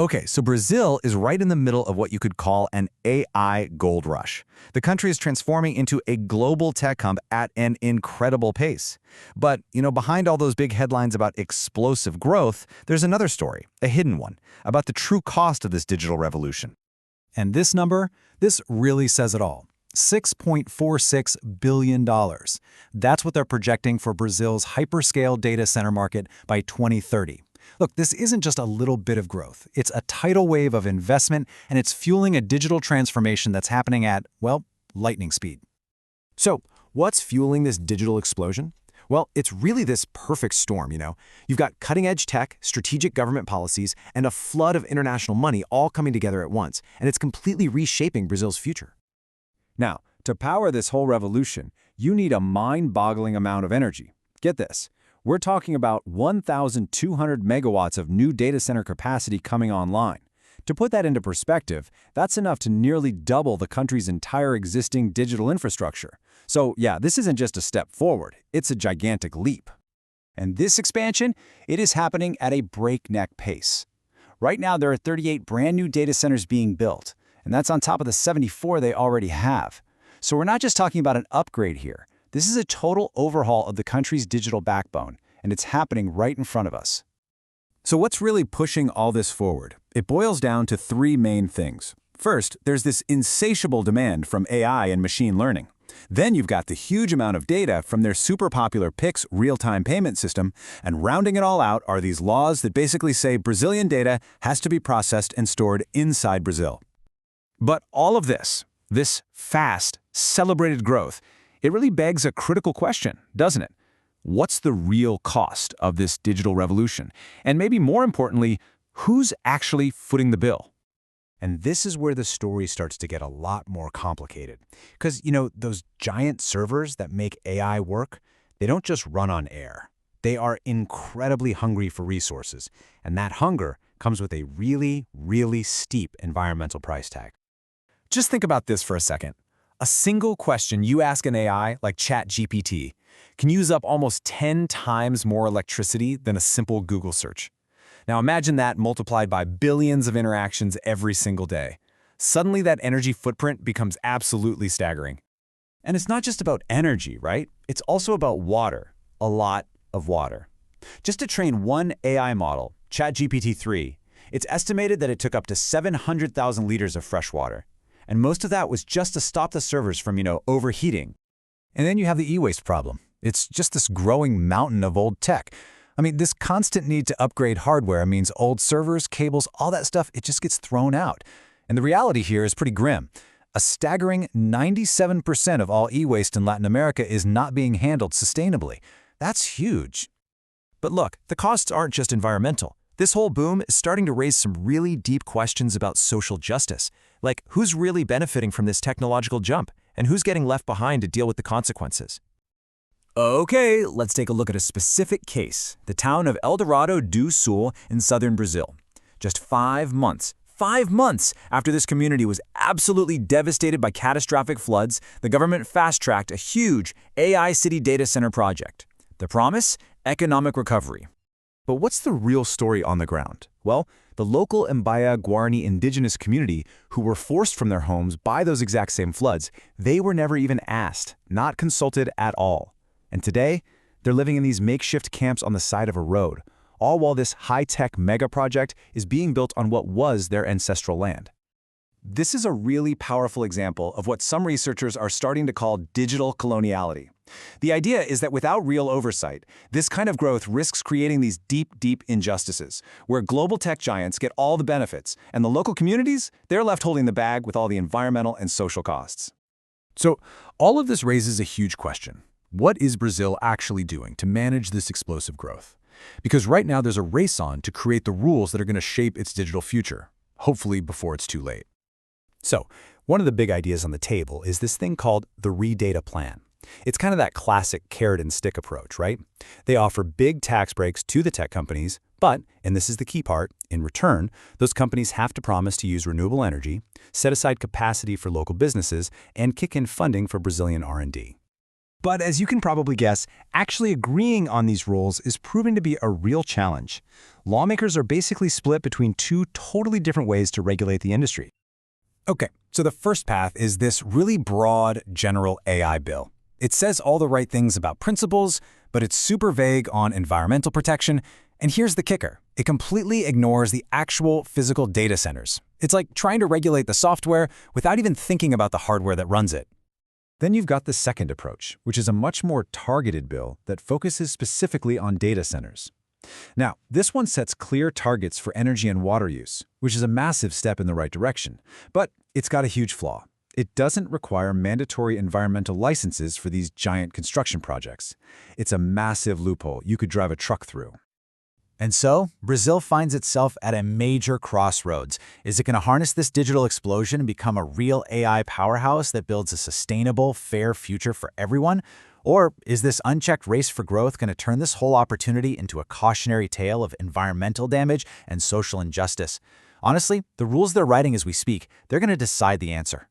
Okay, so Brazil is right in the middle of what you could call an AI gold rush. The country is transforming into a global tech hub at an incredible pace. But, behind all those big headlines about explosive growth, there's another story, a hidden one, about the true cost of this digital revolution. And this number, this really says it all. $6.46 billion. That's what they're projecting for Brazil's hyperscale data center market by 2030. Look, this isn't just a little bit of growth. It's a tidal wave of investment, and it's fueling a digital transformation that's happening at, well, lightning speed. So, what's fueling this digital explosion? Well, it's really this perfect storm, You've got cutting-edge tech, strategic government policies, and a flood of international money all coming together at once, and it's completely reshaping Brazil's future. Now, to power this whole revolution, you need a mind-boggling amount of energy. Get this. We're talking about 1,200 megawatts of new data center capacity coming online. To put that into perspective, that's enough to nearly double the country's entire existing digital infrastructure. So yeah, this isn't just a step forward, it's a gigantic leap. And this expansion, it is happening at a breakneck pace. Right now, there are 38 brand new data centers being built, and that's on top of the 74 they already have. So we're not just talking about an upgrade here. This is a total overhaul of the country's digital backbone, and it's happening right in front of us. So what's really pushing all this forward? It boils down to three main things. First, there's this insatiable demand from AI and machine learning. Then you've got the huge amount of data from their super popular Pix real-time payment system, and rounding it all out are these laws that basically say Brazilian data has to be processed and stored inside Brazil. But all of this fast, celebrated growth, it really begs a critical question, doesn't it? What's the real cost of this digital revolution? And maybe more importantly, who's actually footing the bill? And this is where the story starts to get a lot more complicated. Because, those giant servers that make AI work, they don't just run on air. They are incredibly hungry for resources. And that hunger comes with a really, really steep environmental price tag. Just think about this for a second. A single question you ask an AI like ChatGPT can use up almost 10 times more electricity than a simple Google search. Now imagine that multiplied by billions of interactions every single day. Suddenly that energy footprint becomes absolutely staggering. And it's not just about energy, right? It's also about water, a lot of water. Just to train one AI model, ChatGPT-3, it's estimated that it took up to 700,000 liters of fresh water. And most of that was just to stop the servers from, overheating. And then you have the e-waste problem. It's just this growing mountain of old tech. This constant need to upgrade hardware means old servers, cables, all that stuff, it just gets thrown out. And the reality here is pretty grim. A staggering 97% of all e-waste in Latin America is not being handled sustainably. That's huge. But look, the costs aren't just environmental. This whole boom is starting to raise some really deep questions about social justice. Like, who's really benefiting from this technological jump? And who's getting left behind to deal with the consequences? Okay, let's take a look at a specific case, the town of Eldorado do Sul in southern Brazil. Just 5 months after this community was absolutely devastated by catastrophic floods, the government fast-tracked a huge AI city data center project. The promise? Economic recovery. But what's the real story on the ground? Well, the local Mbaya Guarani indigenous community, who were forced from their homes by those exact same floods, they were never even asked, not consulted at all. And today, they're living in these makeshift camps on the side of a road, all while this high-tech mega project is being built on what was their ancestral land. This is a really powerful example of what some researchers are starting to call digital coloniality. The idea is that without real oversight, this kind of growth risks creating these deep injustices, where global tech giants get all the benefits, and the local communities, they're left holding the bag with all the environmental and social costs. So, all of this raises a huge question. What is Brazil actually doing to manage this explosive growth? Because right now there's a race on to create the rules that are going to shape its digital future, hopefully before it's too late. So, one of the big ideas on the table is this thing called the ReData Plan. It's kind of that classic carrot and stick approach, right? They offer big tax breaks to the tech companies, but, and this is the key part, in return, those companies have to promise to use renewable energy, set aside capacity for local businesses, and kick in funding for Brazilian R&D. But as you can probably guess, actually agreeing on these rules is proving to be a real challenge. Lawmakers are basically split between two totally different ways to regulate the industry. Okay, so the first path is this really broad, general AI bill. It says all the right things about principles, but it's super vague on environmental protection. And here's the kicker. It completely ignores the actual physical data centers. It's like trying to regulate the software without even thinking about the hardware that runs it. Then you've got the second approach, which is a much more targeted bill that focuses specifically on data centers. Now, this one sets clear targets for energy and water use, which is a massive step in the right direction. But it's got a huge flaw. It doesn't require mandatory environmental licenses for these giant construction projects. It's a massive loophole you could drive a truck through. And so, Brazil finds itself at a major crossroads. Is it going to harness this digital explosion and become a real AI powerhouse that builds a sustainable, fair future for everyone? Or is this unchecked race for growth going to turn this whole opportunity into a cautionary tale of environmental damage and social injustice? Honestly, the rules they're writing as we speak, they're going to decide the answer.